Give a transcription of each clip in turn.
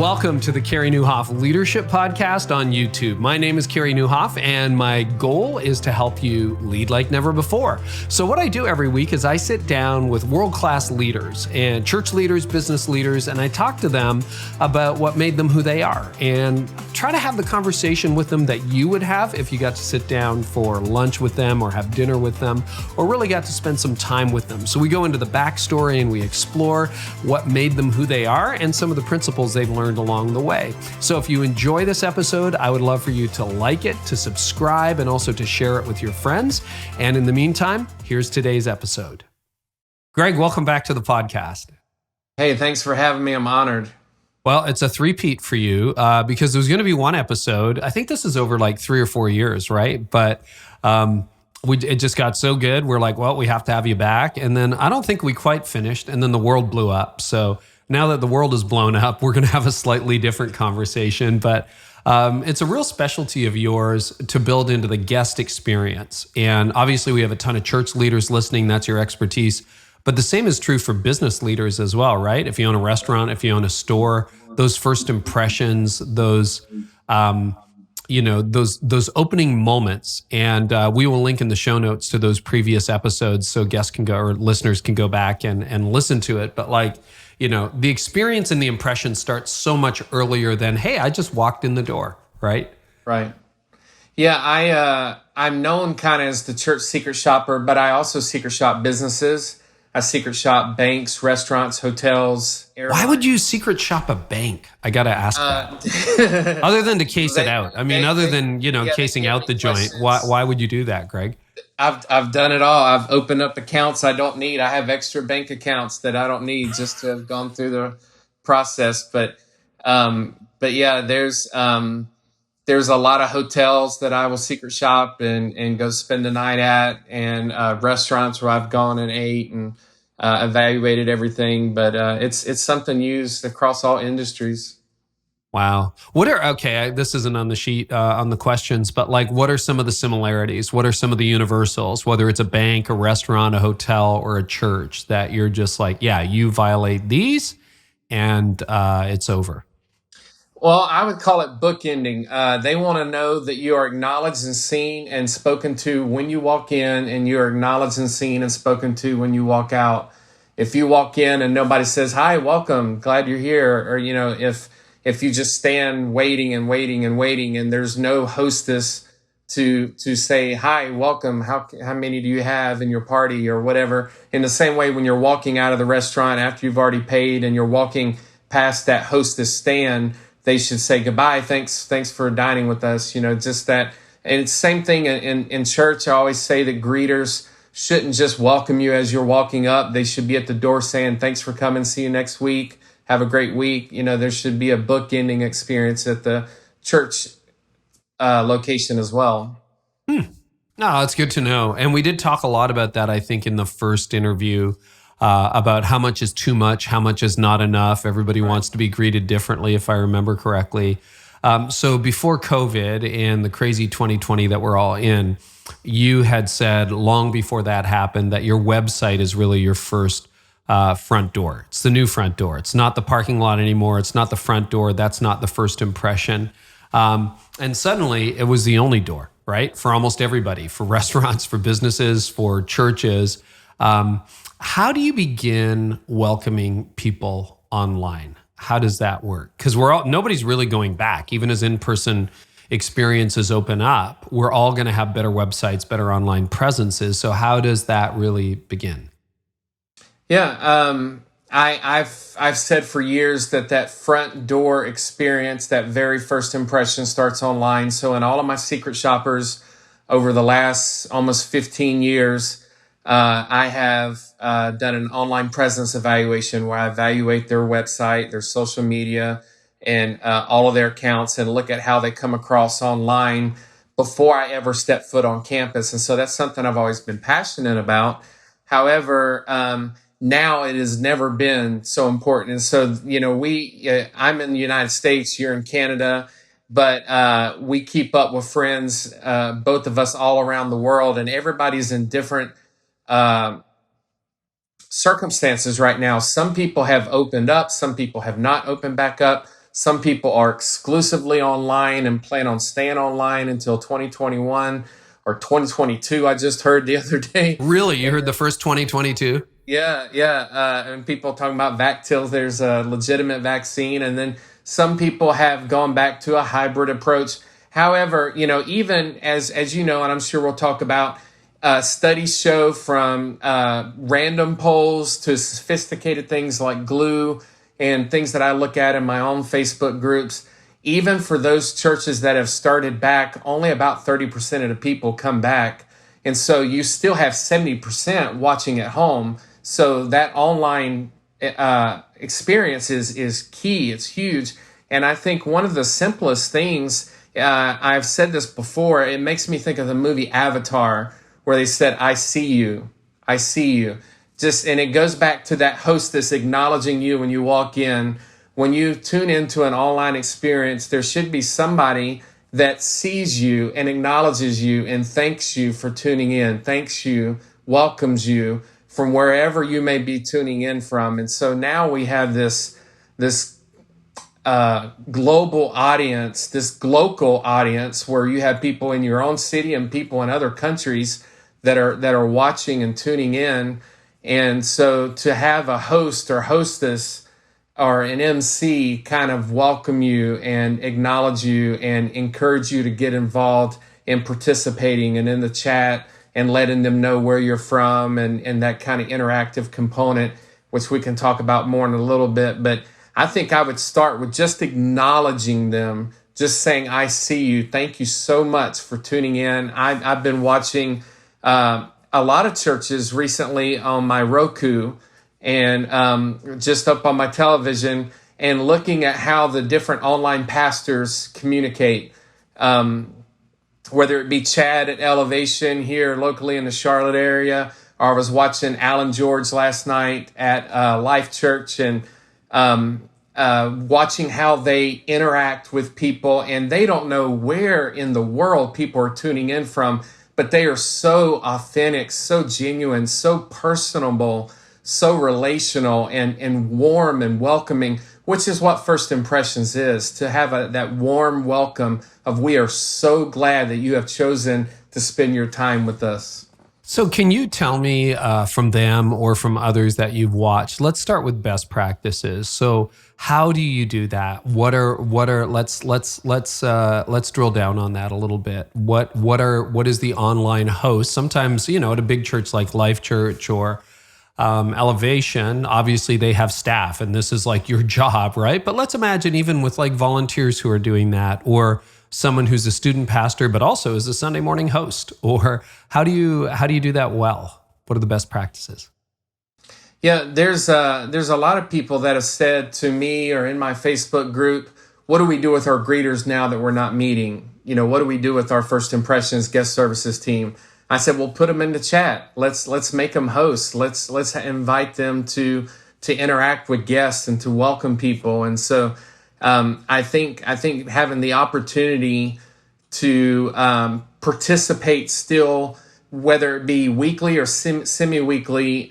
Welcome to the Carey Nieuwhof Leadership Podcast on YouTube. My name is Carey Nieuwhof, and my goal is to help you lead like never before. So what I do every week is I sit down with world-class leaders and church leaders, business leaders, and I talk to them about what made them who they are and try to have the conversation with them that you would have if you got to sit down for lunch with them or have dinner with them or really got to spend some time with them. So we go into the backstory and we explore what made them who they are and some of the principles they've learned along the way. So if you enjoy this episode, I would love for you to like it, to subscribe, and also to share it with your friends. And in the meantime, here's today's episode. Greg, welcome back to the podcast. Hey, thanks for having me. I'm honored. Well, it's a three-peat for you because there's going to be one episode. I think this is over like 3 or 4 years, right? But it just got so good. We're like, well, we have to have you back. And then I don't think we quite finished. And then the world blew up. So now that the world is blown up, we're going to have a slightly different conversation. But it's a real specialty of yours to build into the guest experience. And obviously, we have a ton of church leaders listening. That's your expertise. But the same is true for business leaders as well, right? If you own a restaurant, if you own a store, those first impressions, those those opening moments. And we will link in the show notes to those previous episodes so guests can go or listeners can go back and listen to it. But the experience and the impression starts so much earlier than, hey, I just walked in the door, right? Right. Yeah, I'm known kind of as the church secret shopper, but I also secret shop businesses. I secret shop banks, restaurants, hotels, airlines. Why would you secret shop a bank? I got to ask that. Other than to case it out. I mean, other than, casing out the joint, why would you do that, Greg? I've done it all. I've opened up accounts I don't need. I have extra bank accounts that I don't need just to have gone through the process. But yeah, there's a lot of hotels that I will secret shop and go spend the night at, and restaurants where I've gone and ate and evaluated everything. But it's something used across all industries. Wow. This isn't on the sheet, on the questions, but what are some of the similarities? What are some of the universals, whether it's a bank, a restaurant, a hotel, or a church that you're just like, yeah, you violate these and it's over? Well, I would call it bookending. They want to know that you are acknowledged and seen and spoken to when you walk in, and you are acknowledged and seen and spoken to when you walk out. If you walk in and nobody says, hi, welcome, glad you're here, or, if you just stand waiting and waiting and waiting and there's no hostess to say, hi, welcome, how many do you have in your party or whatever. In the same way, when you're walking out of the restaurant after you've already paid and you're walking past that hostess stand, they should say goodbye. Thanks for dining with us. Just that. And it's the same thing in church. I always say that greeters shouldn't just welcome you as you're walking up. They should be at the door saying, thanks for coming. See you next week. Have a great week. There should be a bookending experience at the church location as well. No, that's good to know. And we did talk a lot about that, I think, in the first interview. About how much is too much, how much is not enough. Everybody wants to be greeted differently, if I remember correctly. So before COVID and the crazy 2020 that we're all in, you had said long before that happened that your website is really your first front door. It's the new front door. It's not the parking lot anymore. It's not the front door. That's not the first impression. And suddenly it was the only door, right? For almost everybody, for restaurants, for businesses, for churches. How do you begin welcoming people online? How does that work? Because nobody's really going back. Even as in-person experiences open up, we're all going to have better websites, better online presences. So how does that really begin? Yeah, I've said for years that front door experience, that very first impression, starts online. So in all of my secret shoppers over the last almost 15 years, I have done an online presence evaluation where I evaluate their website, their social media, and all of their accounts, and look at how they come across online before I ever step foot on campus. And so that's something I've always been passionate about. However, now it has never been so important. And so, I'm in the United States, you're in Canada, but we keep up with friends, both of us all around the world, and everybody's in different circumstances right now. Some people have opened up, some people have not opened back up. Some people are exclusively online and plan on staying online until 2021 or 2022. I just heard the other day. Really? You heard the first 2022? Yeah. And people talking about vac till there's a legitimate vaccine. And then some people have gone back to a hybrid approach. However, even as you know, and I'm sure we'll talk about, studies show from random polls to sophisticated things like glue and things that I look at in my own Facebook groups, even for those churches that have started back, only about 30% of the people come back. And so you still have 70% watching at home. So that online experience is key. It's huge. And I think one of the simplest things, I've said this before, it makes me think of the movie Avatar, where they said, I see you. I see you. And it goes back to that hostess acknowledging you when you walk in. When you tune into an online experience, there should be somebody that sees you and acknowledges you and thanks you for tuning in, thanks you, welcomes you from wherever you may be tuning in from. And so now we have this global audience, this glocal audience, where you have people in your own city and people in other countries that are watching and tuning in. And so to have a host or hostess or an MC kind of welcome you and acknowledge you and encourage you to get involved in participating and in the chat and letting them know where you're from and that kind of interactive component, which we can talk about more in a little bit. But I think I would start with just acknowledging them, just saying, I see you. Thank you so much for tuning in. I've been watching a lot of churches recently on my Roku and just up on my television and looking at how the different online pastors communicate, whether it be Chad at Elevation here locally in the Charlotte area, or I was watching Alan George last night at Life Church and watching how they interact with people, and they don't know where in the world people are tuning in from, but they are so authentic, so genuine, so personable, so relational and warm and welcoming, which is what First Impressions is, to have that warm welcome of, we are so glad that you have chosen to spend your time with us. So can you tell me from them or from others that you've watched, let's start with best practices. So how do you do that? Let's drill down on that a little bit. What is the online host? Sometimes, at a big church like Life Church or Elevation, obviously they have staff and this is like your job, right? But let's imagine even with like volunteers who are doing that, or someone who's a student pastor, but also is a Sunday morning host, or how do you do that well? What are the best practices? Yeah, there's a lot of people that have said to me or in my Facebook group, what do we do with our greeters now that we're not meeting? What do we do with our First Impressions guest services team? I said, well, put them in the chat. Let's make them hosts. Let's invite them to interact with guests and to welcome people. And so I think having the opportunity to participate still, whether it be weekly or semi-weekly,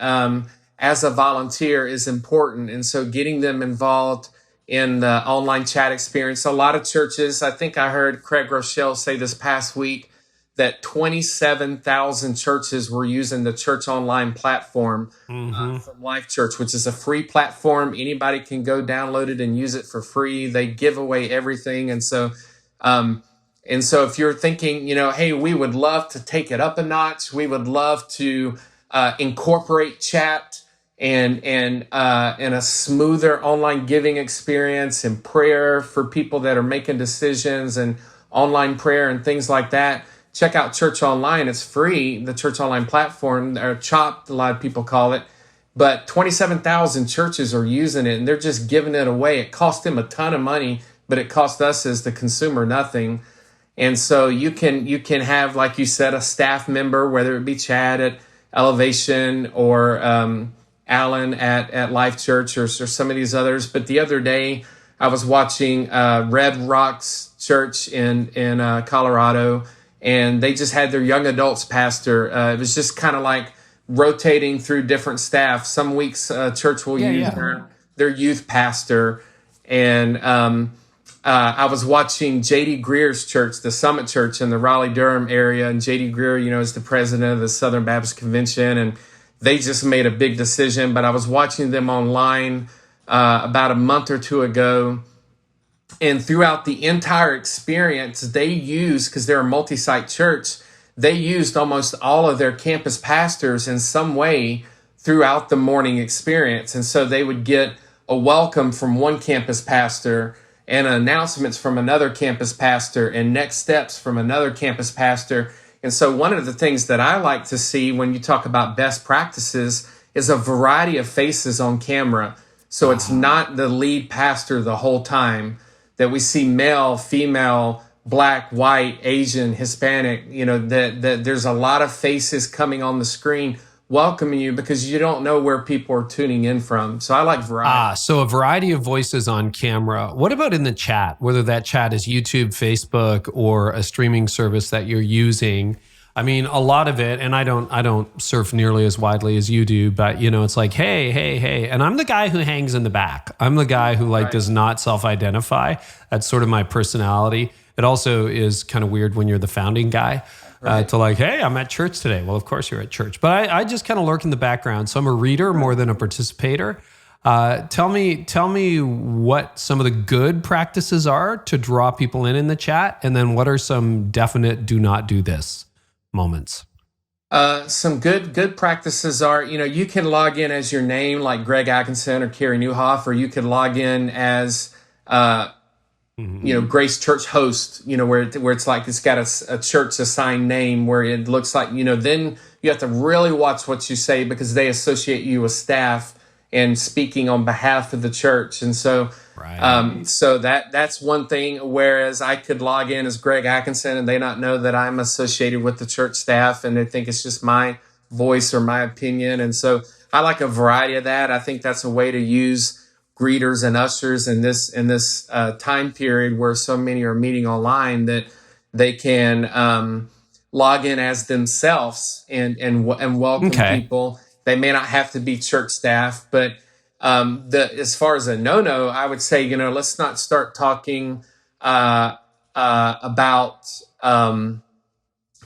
as a volunteer is important. And so getting them involved in the online chat experience. A lot of churches, I think I heard Craig Rochelle say this past week that 27,000 churches were using the church online platform from Life Church, which is a free platform. Anybody can go download it and use it for free. They give away everything. And so if you're thinking, hey, we would love to take it up a notch. We would love to incorporate chat and a smoother online giving experience and prayer for people that are making decisions and online prayer and things like that. Check out Church Online. It's free, the Church Online platform, or Chopped, a lot of people call it. But 27,000 churches are using it, and they're just giving it away. It cost them a ton of money, but it cost us as the consumer nothing. And so you can have, like you said, a staff member, whether it be Chad at Elevation or Alan at Life Church or some of these others. But the other day, I was watching Red Rocks Church in Colorado, and they just had their young adults pastor. It was just kind of like rotating through different staff. Some weeks church will use their youth pastor, And I was watching J.D. Greer's church, the Summit Church in the Raleigh-Durham area. And J.D. Greer, is the president of the Southern Baptist Convention. And they just made a big decision. But I was watching them online about a month or two ago. And throughout the entire experience, they used, because they're a multi-site church, they used almost all of their campus pastors in some way throughout the morning experience. And so they would get a welcome from one campus pastor and announcements from another campus pastor and next steps from another campus pastor. And so one of the things that I like to see when you talk about best practices is a variety of faces on camera. So it's not the lead pastor the whole time, that we see male, female, Black, white, Asian, Hispanic, that there's a lot of faces coming on the screen welcoming you, because you don't know where people are tuning in from. So I like variety. So a variety of voices on camera. What about in the chat, whether that chat is YouTube, Facebook, or a streaming service that you're using? I mean, a lot of it, and I don't surf nearly as widely as you do, but it's like, hey. And I'm the guy who hangs in the back. I'm the guy who does not self-identify. That's sort of my personality. It also is kind of weird when you're the founding guy to hey, I'm at church today. Well, of course you're at church. But I just kind of lurk in the background. So I'm a reader more than a participator. Tell me what some of the good practices are to draw people in the chat. And then what are some definite do not do this moments? Some good practices are, you can log in as your name, like Greg Atkinson or Carey Nieuwhof, or you could log in as Grace Church host, where it's like it's got a church assigned name, where it looks like, then you have to really watch what you say, because they associate you with staff and speaking on behalf of the church. And so, so that's one thing. Whereas I could log in as Greg Atkinson and they not know that I'm associated with the church staff, and they think it's just my voice or my opinion. And so I like a variety of that. I think that's a way to use greeters and ushers in this time period where so many are meeting online, that they can log in as themselves and welcome people. They may not have to be church staff, but as far as a no-no, I would say, let's not start talking about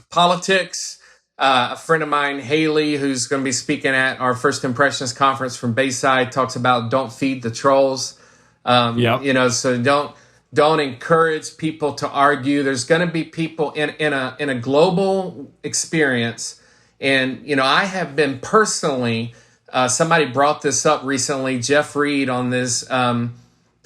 politics. A friend of mine, Haley, who's going to be speaking at our First Impressions conference from Bayside, talks about don't feed the trolls. So don't encourage people to argue. There's going to be people in a global experience. And, I have been personally, somebody brought this up recently, Jeff Reed on this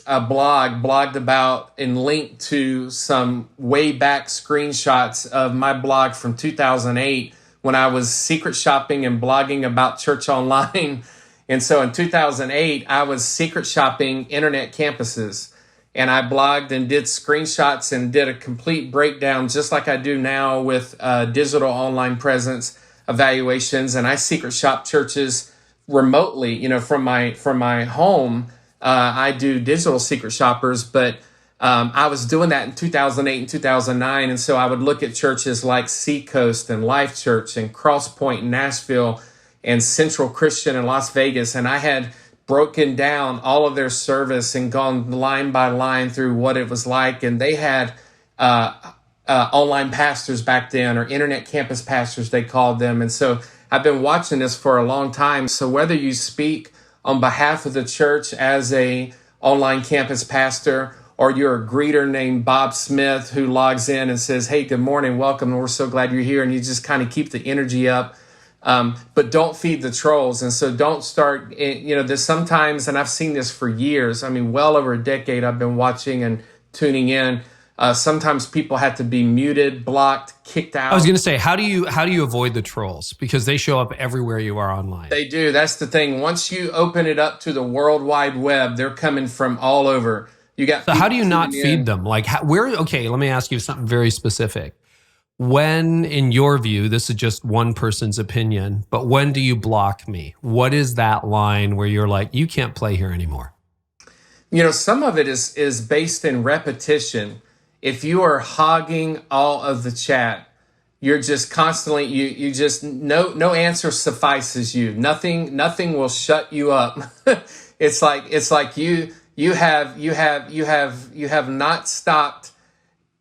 blogged about and linked to some way back screenshots of my blog from 2008 when I was secret shopping and blogging about church online. And so in 2008, I was secret shopping internet campuses. And I blogged and did screenshots and did a complete breakdown, just like I do now with digital online presence evaluations. And I secret shop churches remotely, from my home. I do digital secret shoppers, but I was doing that in 2008 and 2009. And so I would look at churches like Seacoast and Life Church and Cross Point in Nashville and Central Christian in Las Vegas. And I had broken down all of their service and gone line by line through what it was like. And they had online pastors back then, or internet campus pastors, they called them. And so I've been watching this for a long time. So whether you speak on behalf of the church as a online campus pastor, or you're a greeter named Bob Smith who logs in and says, hey, good morning, welcome, and we're so glad you're here, and you just kind of keep the energy up. But don't feed the trolls. And so don't start, there's sometimes, and I've seen this for years, well over a decade I've been watching and tuning in. Sometimes people have to be muted, blocked, kicked out. I was going to say, how do you avoid the trolls? Because they show up everywhere you are online. They do. That's the thing. Once you open it up to the World Wide Web, they're coming from all over. So how do you not feed them? Okay, let me ask you something very specific. When, in your view, this is just one person's opinion, but when do you block me? What is that line where you're like, you can't play here anymore? Some of it is based in repetition. If you are hogging all of the chat, you're just constantly, you just, no answer suffices you. Nothing will shut you up. It's like you you have not stopped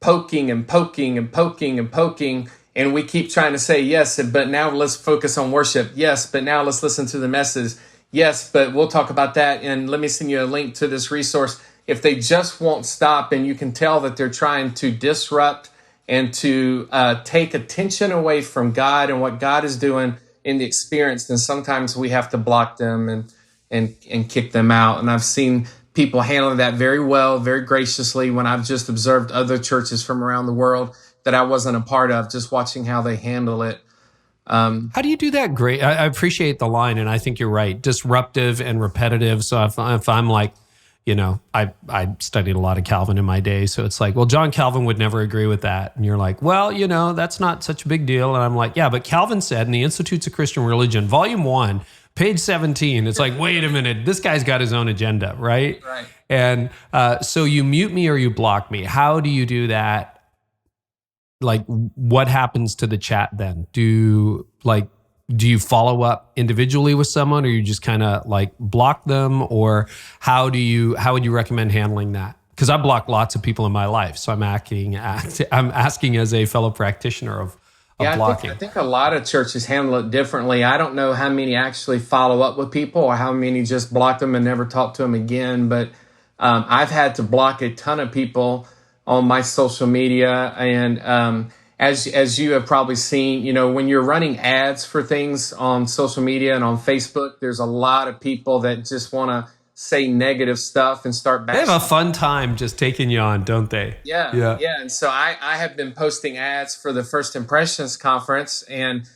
poking and poking and poking and poking. And we keep trying to say, yes, but now let's focus on worship. Yes, but now let's listen to the message. Yes, but we'll talk about that. And let me send you a link to this resource. If they just won't stop, and you can tell that they're trying to disrupt and to take attention away from God and what God is doing in the experience, then sometimes we have to block them and kick them out. And I've seen people handling that very well, very graciously, when I've just observed other churches from around the world that I wasn't a part of, just watching how they handle it. How do you do that? Great. I appreciate the line, and I think you're right. Disruptive and repetitive. So if I'm like, I studied a lot of Calvin in my day. So it's like, well, John Calvin would never agree with that. And you're like, well, that's not such a big deal. And I'm like, yeah, but Calvin said in the Institutes of Christian Religion, Volume 1, page 17, it's like, wait a minute, this guy's got his own agenda, right? Right. And so you mute me or you block me. How do you do that? Like, what happens to the chat then? Do you follow up individually with someone, or you just kind of like block them, or how would you recommend handling that? Because I block lots of people in my life, so I'm asking as a fellow practitioner of blocking. I think a lot of churches handle it differently. I don't know how many actually follow up with people, or how many just block them and never talk to them again. But I've had to block a ton of people on my social media. And as you have probably seen, when you're running ads for things on social media and on Facebook, there's a lot of people that just want to say negative stuff and start bashing. They have a fun time just taking you on, don't they? Yeah. And so I have been posting ads for the First Impressions conference, and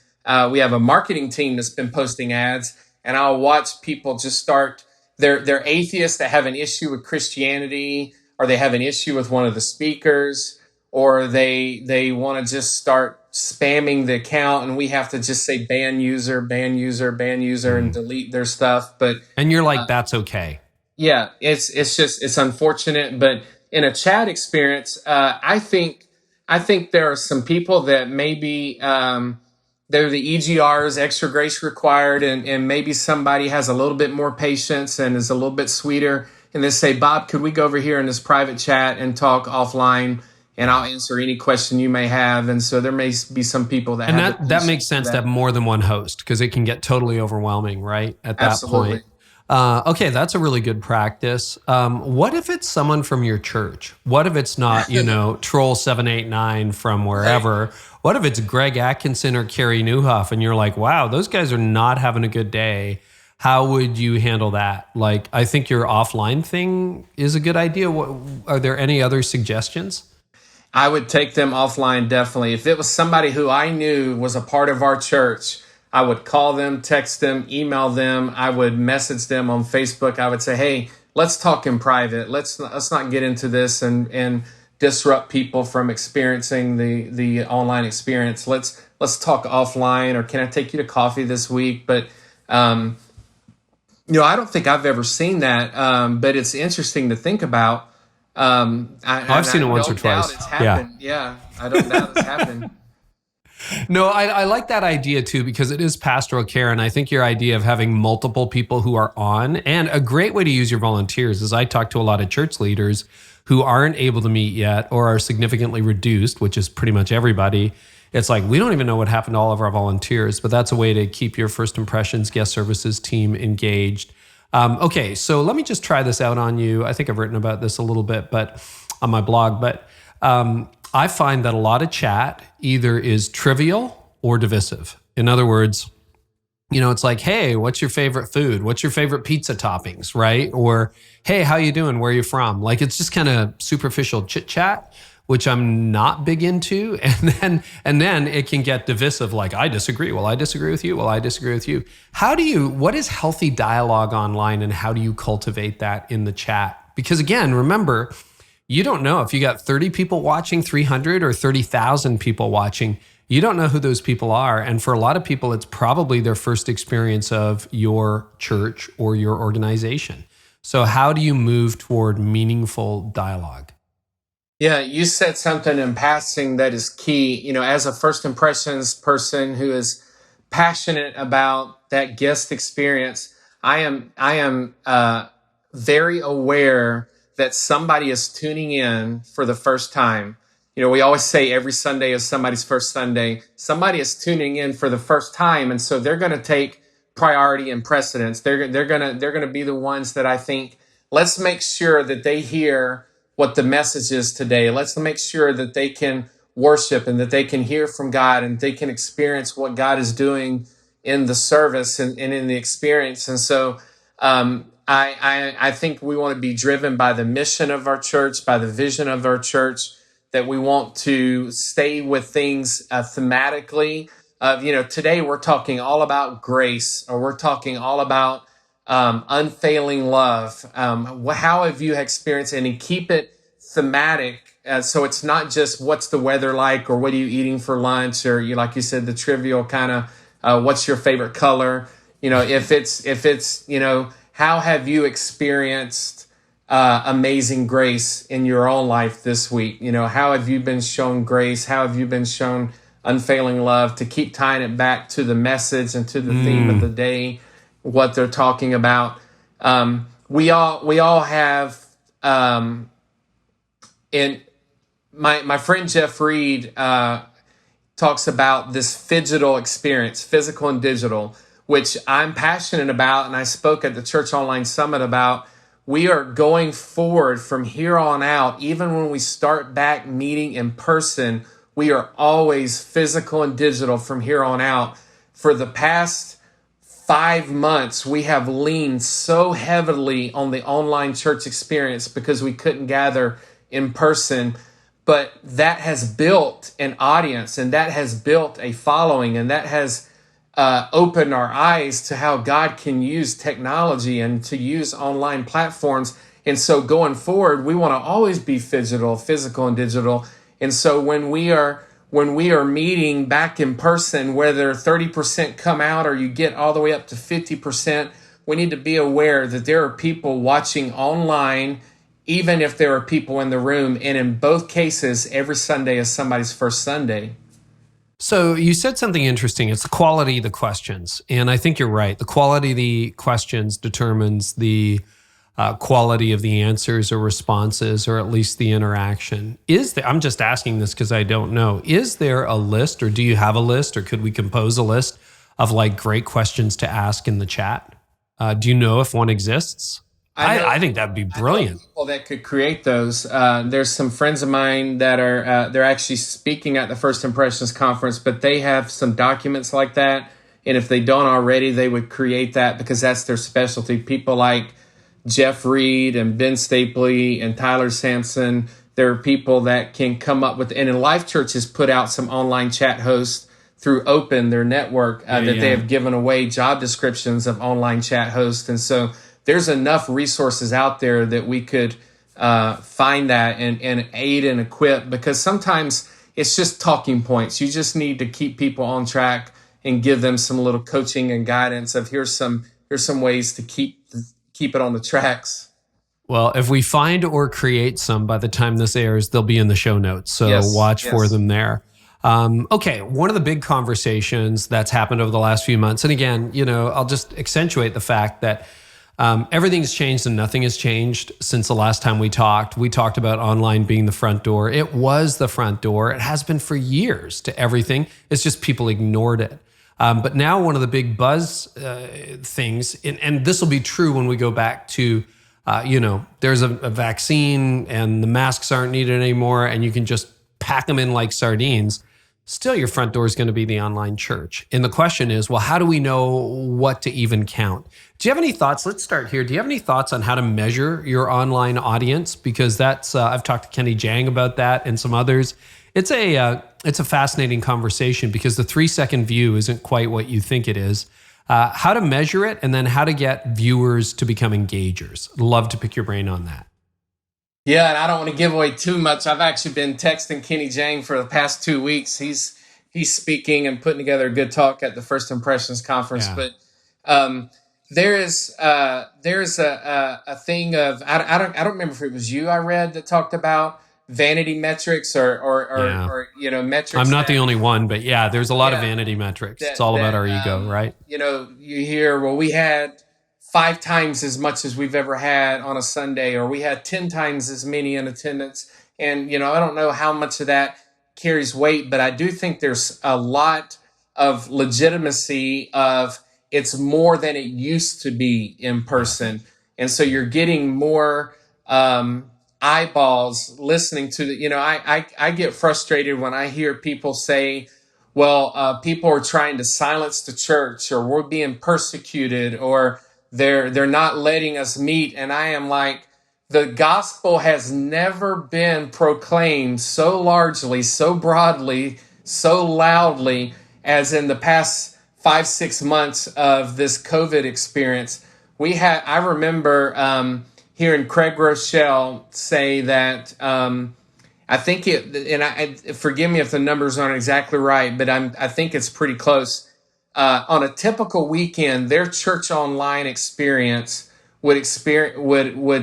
we have a marketing team that's been posting ads, and I'll watch people just start, they're atheists that have an issue with Christianity, or they have an issue with one of the speakers, or they want to just start spamming the account, and we have to just say ban user, and delete their stuff. And you're like, that's okay. Yeah, it's unfortunate, but in a chat experience, I think there are some people that maybe they're the EGRs, extra grace required, and maybe somebody has a little bit more patience and is a little bit sweeter, and they say, Bob, could we go over here in this private chat and talk offline, and I'll answer any question you may have. And so there may be some people that have that makes sense to have more than one host, because it can get totally overwhelming, right? At that Absolutely. point. Okay, that's a really good practice. What if it's someone from your church? What if it's not, Troll 789 from wherever? Right. What if it's Greg Atkinson or Carey Nieuwhof, and you're like, wow, those guys are not having a good day? How would you handle that? Like, I think your offline thing is a good idea. Are there any other suggestions? I would take them offline, definitely. If it was somebody who I knew was a part of our church, I would call them, text them, email them. I would message them on Facebook. I would say, hey, let's talk in private. Let's not get into this and disrupt people from experiencing the online experience. Let's talk offline, or can I take you to coffee this week? But I don't think I've ever seen that, but it's interesting to think about. I've seen it once or twice. It's happened. Yeah, I don't doubt it's happened. No, I like that idea too, because it is pastoral care. And I think your idea of having multiple people who are on, and a great way to use your volunteers is I talk to a lot of church leaders who aren't able to meet yet or are significantly reduced, which is pretty much everybody. It's like, we don't even know what happened to all of our volunteers, but that's a way to keep your First Impressions guest services team engaged. Okay, so let me just try this out on you. I think I've written about this a little bit, but on my blog, but I find that a lot of chat either is trivial or divisive. In other words, it's like, hey, what's your favorite food? What's your favorite pizza toppings, right? Or, hey, how you doing? Where are you from? Like, it's just kind of superficial chit chat, which I'm not big into. And then it can get divisive, like, I disagree. Well, I disagree with you. Well, I disagree with you. What is healthy dialogue online, and how do you cultivate that in the chat? Because again, remember, you don't know if you got 30 people watching, 300 or 30,000 people watching. You don't know who those people are. And for a lot of people, it's probably their first experience of your church or your organization. So how do you move toward meaningful dialogue? Yeah, you said something in passing that is key. As a First Impressions person who is passionate about that guest experience, I am very aware that somebody is tuning in for the first time. We always say every Sunday is somebody's first Sunday. Somebody is tuning in for the first time, and so they're going to take priority and precedence. They're going to be the ones that I think, let's make sure that they hear what the message is today. Let's make sure that they can worship and that they can hear from God and they can experience what God is doing in the service and in the experience. And so I think we want to be driven by the mission of our church, by the vision of our church, that we want to stay with things thematically. Today we're talking all about grace, or we're talking all about unfailing love. How have you experienced it? And keep it thematic, so it's not just what's the weather like, or what are you eating for lunch, or like you said, the trivial kind of what's your favorite color. If it's how have you experienced amazing grace in your own life this week? How have you been shown grace? How have you been shown unfailing love? To keep tying it back to the message and to the theme of the day, what they're talking about. We all have, and my friend Jeff Reed talks about this phygital experience, physical and digital, which I'm passionate about, and I spoke at the Church Online Summit about. We are going forward from here on out. Even when we start back meeting in person, we are always physical and digital from here on out. For the past 5 months, we have leaned so heavily on the online church experience because we couldn't gather in person. But that has built an audience, and that has built a following, and that has opened our eyes to how God can use technology and to use online platforms. And so going forward, we want to always be physical and digital. And so when we are meeting back in person, whether 30% come out or you get all the way up to 50%, we need to be aware that there are people watching online, even if there are people in the room. And in both cases, every Sunday is somebody's first Sunday. So you said something interesting. It's the quality of the questions. And I think you're right. The quality of the questions determines the quality of the answers or responses, or at least the interaction. I'm just asking this because I don't know. Is there a list, or do you have a list, or could we compose a list of great questions to ask in the chat? Do you know if one exists? I think that'd be brilliant. People that could create those. There's some friends of mine that are they're actually speaking at the First Impressions Conference, but they have some documents like that. And if they don't already, they would create that because that's their specialty. People like Jeff Reed and Ben Stapley and Tyler Sampson. There are people that can come up with, and in Life Church has put out some online chat hosts through Open, their network, they have given away job descriptions of online chat hosts. And so there's enough resources out there that we could find that and aid and equip, because sometimes it's just talking points. You just need to keep people on track and give them some little coaching and guidance of here's some ways to keep it on the tracks. Well, if we find or create some by the time this airs, they'll be in the show notes. So watch for them there. Okay, one of the big conversations that's happened over the last few months, and again, I'll just accentuate the fact that everything's changed and nothing has changed since the last time we talked. We talked about online being the front door. It was the front door. It has been for years to everything. It's just people ignored it. But now one of the big buzz things, and this will be true when we go back to, there's a vaccine and the masks aren't needed anymore and you can just pack them in like sardines. Still, your front door is going to be the online church. And the question is, well, how do we know what to even count? Do you have any thoughts? Let's start here. Do you have any thoughts on how to measure your online audience? Because that's I've talked to Kenny Jang about that and some others. It's a fascinating conversation because the 3-second view isn't quite what you think it is. How to measure it, and then how to get viewers to become engagers. Love to pick your brain on that. Yeah, and I don't want to give away too much. I've actually been texting Kenny Jang for the past 2 weeks. He's speaking and putting together a good talk at the First Impressions Conference. Yeah. But there's a thing of I don't remember if it was you I read that talked about vanity metrics or metrics. I'm not the only one, but there's a lot of vanity metrics. It's all about our ego, right? You hear, well, we had 5 times as much as we've ever had on a Sunday, or we had 10 times as many in attendance. And, I don't know how much of that carries weight, but I do think there's a lot of legitimacy of it's more than it used to be in person. And so you're getting more eyeballs listening to I get frustrated when I hear people say, well, people are trying to silence the church, or we're being persecuted, or they're not letting us meet. And I am like, the gospel has never been proclaimed so largely, so broadly, so loudly as in the past 5-6 months of this COVID experience. I remember hearing Craig Rochelle say that, I think forgive me if the numbers aren't exactly right, but I think it's pretty close. On a typical weekend, their church online experience would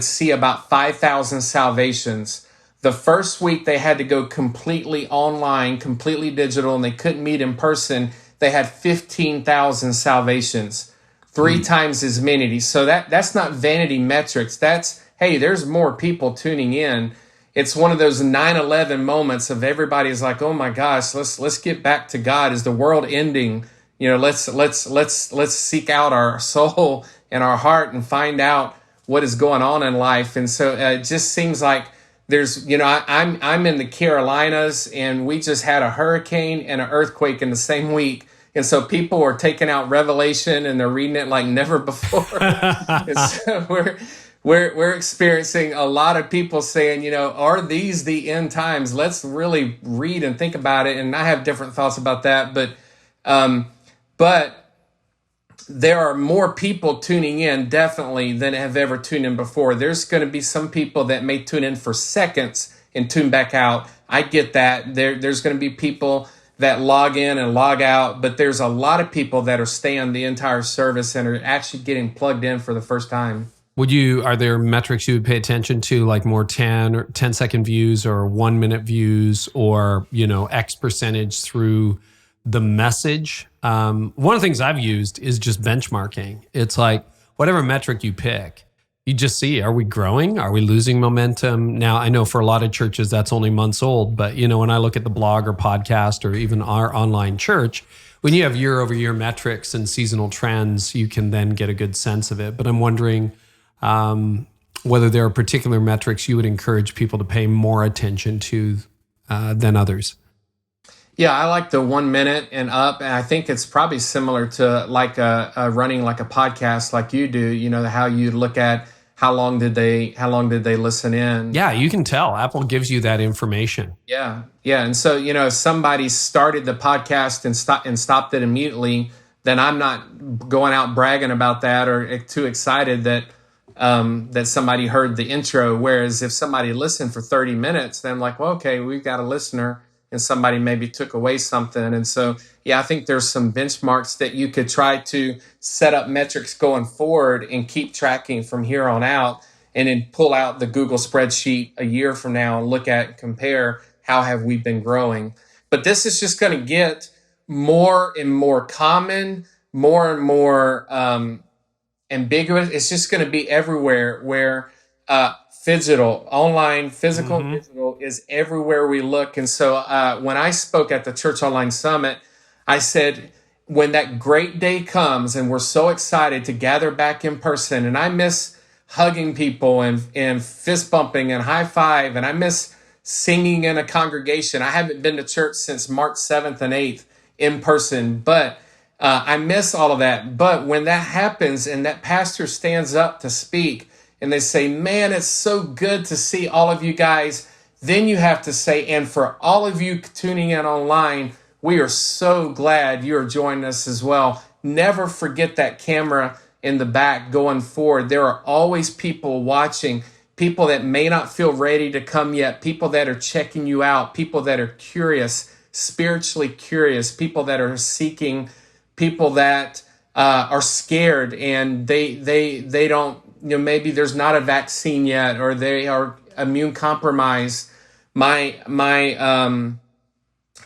see about 5,000 salvations. The first week they had to go completely online, completely digital, and they couldn't meet in person. They had 15,000 salvations, 3 times as many. So that's not vanity metrics. That's, hey, there's more people tuning in. It's one of those 9/11 moments of everybody's like, oh my gosh, let's get back to God. Is the world ending? Let's seek out our soul and our heart and find out what is going on in life. And so it just seems like there's, I'm in the Carolinas, and we just had a hurricane and an earthquake in the same week. And so people are taking out Revelation and they're reading it like never before. And so we're experiencing a lot of people saying, are these the end times? Let's really read and think about it. And I have different thoughts about that, but there are more people tuning in, definitely, than have ever tuned in before. There's going to be some people that may tune in for seconds and tune back out. I get that. There's going to be people that log in and log out, but there's a lot of people that are staying the entire service and are actually getting plugged in for the first time. Are there metrics you would pay attention to, like more 10 or 10-second views or 1-minute views, or, X percentage through the message? One of the things I've used is just benchmarking. It's like whatever metric you pick, you just see, are we growing? Are we losing momentum? Now, I know for a lot of churches that's only months old, but when I look at the blog or podcast or even our online church, when you have year-over-year metrics and seasonal trends, you can then get a good sense of it. But I'm wondering whether there are particular metrics you would encourage people to pay more attention to than others. Yeah, I like the 1 minute and up, and I think it's probably similar to like running like a podcast, like you do. How you look at how long did they listen in? Yeah, you can tell. Apple gives you that information. Yeah, and so if somebody started the podcast and stopped it immediately, then I'm not going out bragging about that or too excited that somebody heard the intro. Whereas if somebody listened for 30 minutes, then I'm like, well, okay, we've got a listener. And somebody maybe took away something. And so, I think there's some benchmarks that you could try to set up metrics going forward and keep tracking from here on out, and then pull out the Google spreadsheet a year from now and look at and compare how have we been growing. But this is just going to get more and more common, more and more ambiguous. It's just going to be everywhere where physical, online, physical, digital is everywhere we look. And so when I spoke at the Church Online Summit, I said, when that great day comes and we're so excited to gather back in person, and I miss hugging people and fist bumping and high five, and I miss singing in a congregation. I haven't been to church since March 7th and 8th in person, but I miss all of that. But when that happens and that pastor stands up to speak, and they say, man, it's so good to see all of you guys, then you have to say, and for all of you tuning in online, we are so glad you're joining us as well. Never forget that camera in the back going forward. There are always people watching, people that may not feel ready to come yet, people that are checking you out, people that are curious, spiritually curious, people that are seeking, people that are scared and they don't, maybe there's not a vaccine yet, or they are immune compromised. My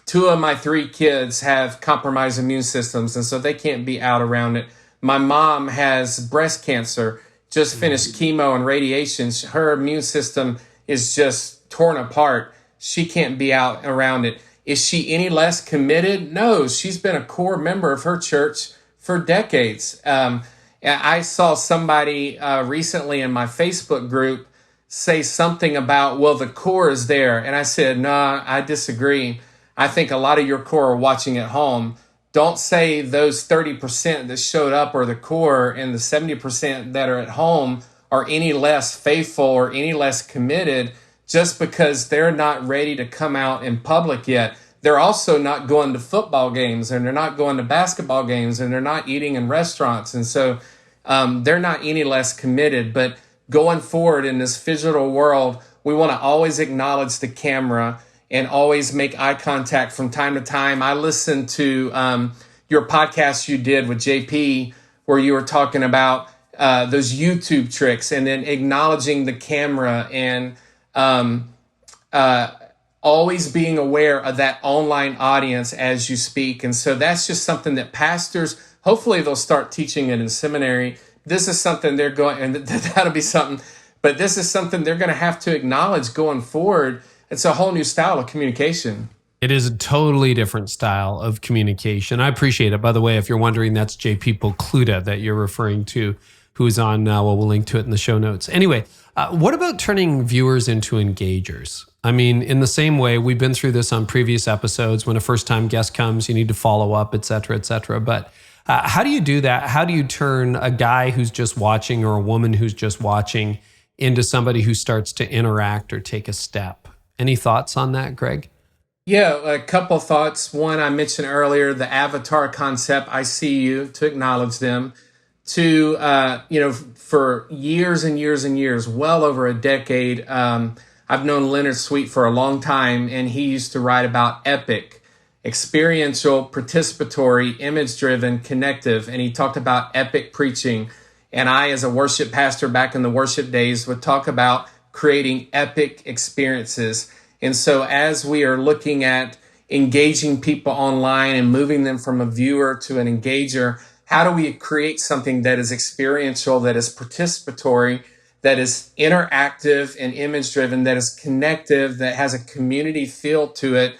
2 of my 3 kids have compromised immune systems, and so they can't be out around it. My mom has breast cancer, just finished chemo and radiation. Her immune system is just torn apart. She can't be out around it. Is she any less committed? No, she's been a core member of her church for decades. I saw somebody recently in my Facebook group say something about, well, the core is there. And I said, nah, I disagree. I think a lot of your core are watching at home. Don't say those 30% that showed up are the core and the 70% that are at home are any less faithful or any less committed just because they're not ready to come out in public yet. They're also not going to football games, and they're not going to basketball games, and they're not eating in restaurants. And so they're not any less committed. But going forward in this digital world, we want to always acknowledge the camera and always make eye contact from time to time. I listened to your podcast you did with JP, where you were talking about those YouTube tricks, and then acknowledging the camera, and always being aware of that online audience as you speak. And so that's just something that pastors, hopefully they'll start teaching it in seminary. This is something they're going, and that'll be something, but this is something they're going to have to acknowledge going forward. It's a whole new style of communication. It is a totally different style of communication. I appreciate it. By the way, if you're wondering, that's JP Pokluda that you're referring to, who's on, well, we'll link to it in the show notes. Anyway, what about turning viewers into engagers? I mean, in the same way, we've been through this on previous episodes. When a first-time guest comes, you need to follow up, et cetera, et cetera. But how do you do that? How do you turn a guy who's just watching or a woman who's just watching into somebody who starts to interact or take a step? Any thoughts on that, Greg? Yeah, a couple thoughts. One, I mentioned earlier, the avatar concept. I see you, to acknowledge them. Two, for years and years and years, well over a decade, I've known Leonard Sweet for a long time, and he used to write about epic, experiential, participatory, image-driven, connective, and he talked about epic preaching. And I, as a worship pastor back in the worship days, would talk about creating epic experiences. And so as we are looking at engaging people online and moving them from a viewer to an engager, how do we create something that is experiential, that is participatory, that is interactive and image-driven, that is connective, that has a community feel to it?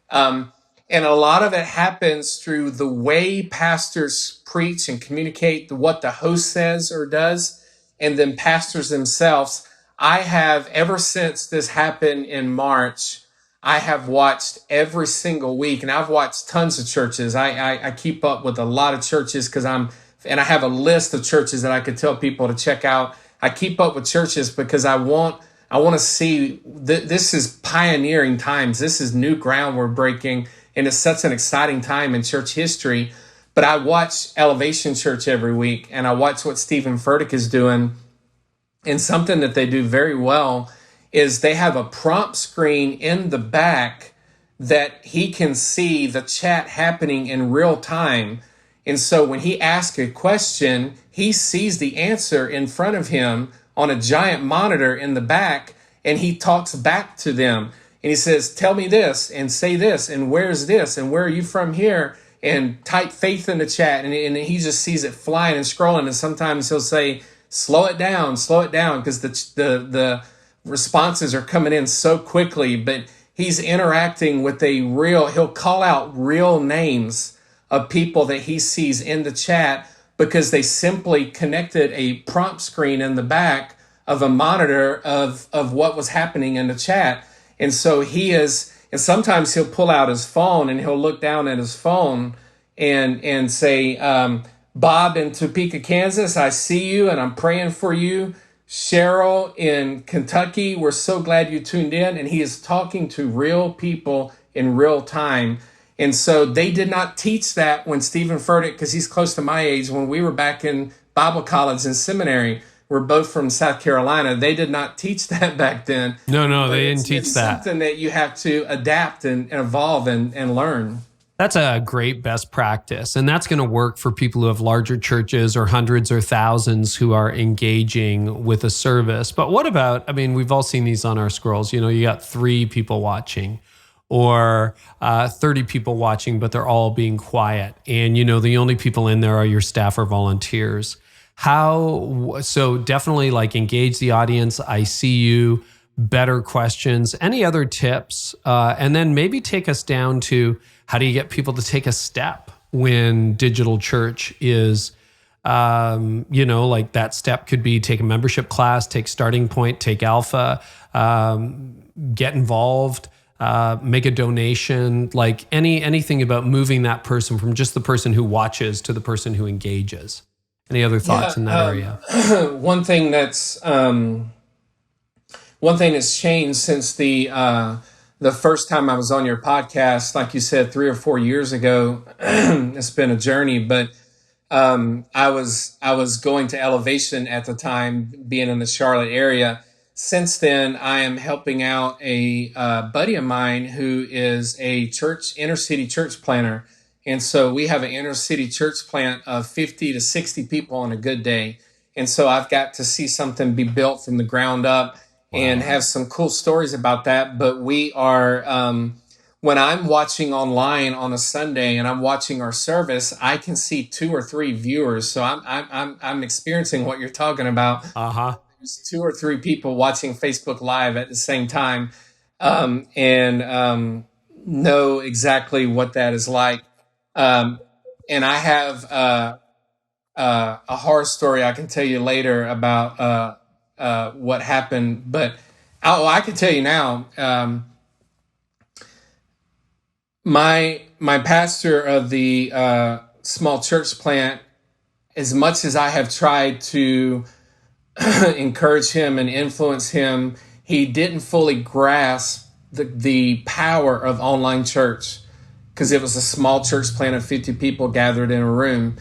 And a lot of it happens through the way pastors preach and communicate what the host says or does, and then pastors themselves. I have, ever since this happened in March, I have watched every single week, and I've watched tons of churches. I keep up with a lot of churches because I have a list of churches that I could tell people to check out. I keep up with churches because I want to see this is pioneering times. This is new ground we're breaking, and it's such an exciting time in church history. But I watch Elevation Church every week, and I watch what Stephen Furtick is doing. And something that they do very well is they have a prompt screen in the back that he can see the chat happening in real time. And so when he asks a question, he sees the answer in front of him on a giant monitor in the back, and he talks back to them. And he says, tell me this, and say this, and where's this, and where are you from here? And type faith in the chat. And he just sees it flying and scrolling. And sometimes he'll say, slow it down, because the responses are coming in so quickly. But he's interacting with he'll call out real names of people that he sees in the chat because they simply connected a prompt screen in the back of a monitor of what was happening in the chat. And so and sometimes he'll pull out his phone and he'll look down at his phone and say, Bob in Topeka, Kansas, I see you and I'm praying for you. Cheryl in Kentucky, we're so glad you tuned in. And he is talking to real people in real time. And so they did not teach that when Stephen Furtick, because he's close to my age, when we were back in Bible college and seminary. We're both from South Carolina. They did not teach that back then. No, they didn't teach it's that. Something that you have to adapt and evolve and learn. That's a great best practice. And that's going to work for people who have larger churches or hundreds or thousands who are engaging with a service. But what about, we've all seen these on our scrolls. You got 3 people watching or 30 people watching, but they're all being quiet. And, the only people in there are your staff or volunteers. So definitely like engage the audience. I see you, better questions, any other tips? And then maybe take us down to how do you get people to take a step when digital church is, like that step could be take a membership class, take Starting Point, take Alpha, get involved, make a donation, like anything about moving that person from just the person who watches to the person who engages. Any other thoughts in that area? One thing that's changed since the first time I was on your podcast, like you said, 3 or 4 years ago. It's been a journey, but I was going to Elevation at the time, being in the Charlotte area. Since then, I am helping out a buddy of mine who is a inner city church planner. And so we have an inner city church plant of 50 to 60 people on a good day. And so I've got to see something be built from the ground up and have some cool stories about that. But we are, when I'm watching online on a Sunday and I'm watching our service, I can see 2 or 3 viewers. So I'm experiencing what you're talking about. There's 2 or 3 people watching Facebook Live at the same time, and know exactly what that is like. And I have a horror story I can tell you later about what happened, but I can tell you now. My pastor of the small church plant, as much as I have tried to encourage him and influence him, he didn't fully grasp the power of online church, because it was a small church plant of 50 people gathered in a room.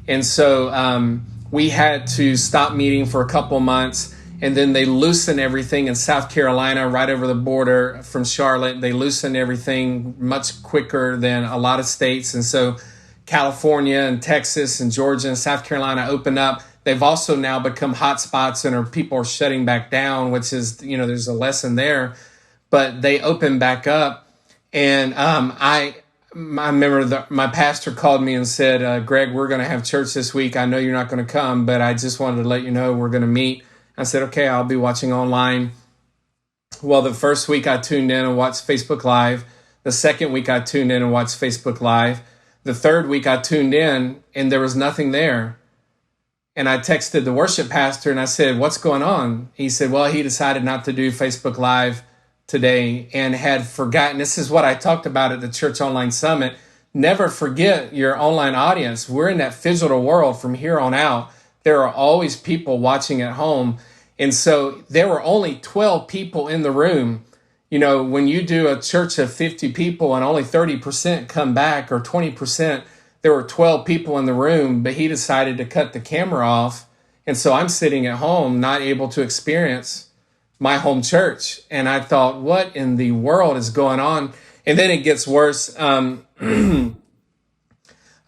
And so we had to stop meeting for a couple months, and then they loosened everything in South Carolina, right over the border from Charlotte. They loosened everything much quicker than a lot of states. And so California and Texas and Georgia and South Carolina opened up. They've also now become hotspots, and people are shutting back down, which is, there's a lesson there. But they opened back up, and I remember my pastor called me and said, Greg, we're going to have church this week. I know you're not going to come, but I just wanted to let you know we're going to meet. I said, okay, I'll be watching online. Well, the first week I tuned in and watched Facebook Live. The second week I tuned in and watched Facebook Live. The third week I tuned in and there was nothing there. And I texted the worship pastor and I said, what's going on? He said, well, he decided not to do Facebook Live today and had forgotten. This is what I talked about at the Church Online Summit. Never forget your online audience. We're in that physical world from here on out. There are always people watching at home. And so there were only 12 people in the room. When you do a church of 50 people and only 30% come back, or 20%, there were 12 people in the room, but he decided to cut the camera off. And so I'm sitting at home, not able to experience my home church. And I thought, what in the world is going on? And then it gets worse.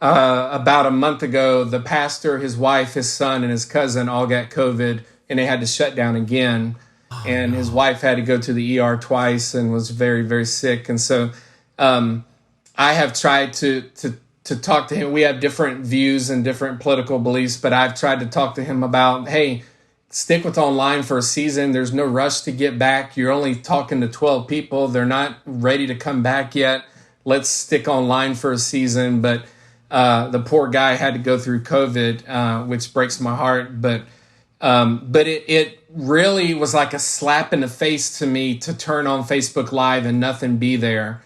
About a month ago, the pastor, his wife, his son, and his cousin all got COVID, and they had to shut down again. And his wife had to go to the ER twice and was very, very sick. And so I have tried to talk to him. We have different views and different political beliefs, but I've tried to talk to him about, hey, stick with online for a season. There's no rush to get back. You're only talking to 12 people. They're not ready to come back yet. Let's stick online for a season. But the poor guy had to go through COVID, which breaks my heart. But it really was like a slap in the face to me to turn on Facebook Live and nothing be there.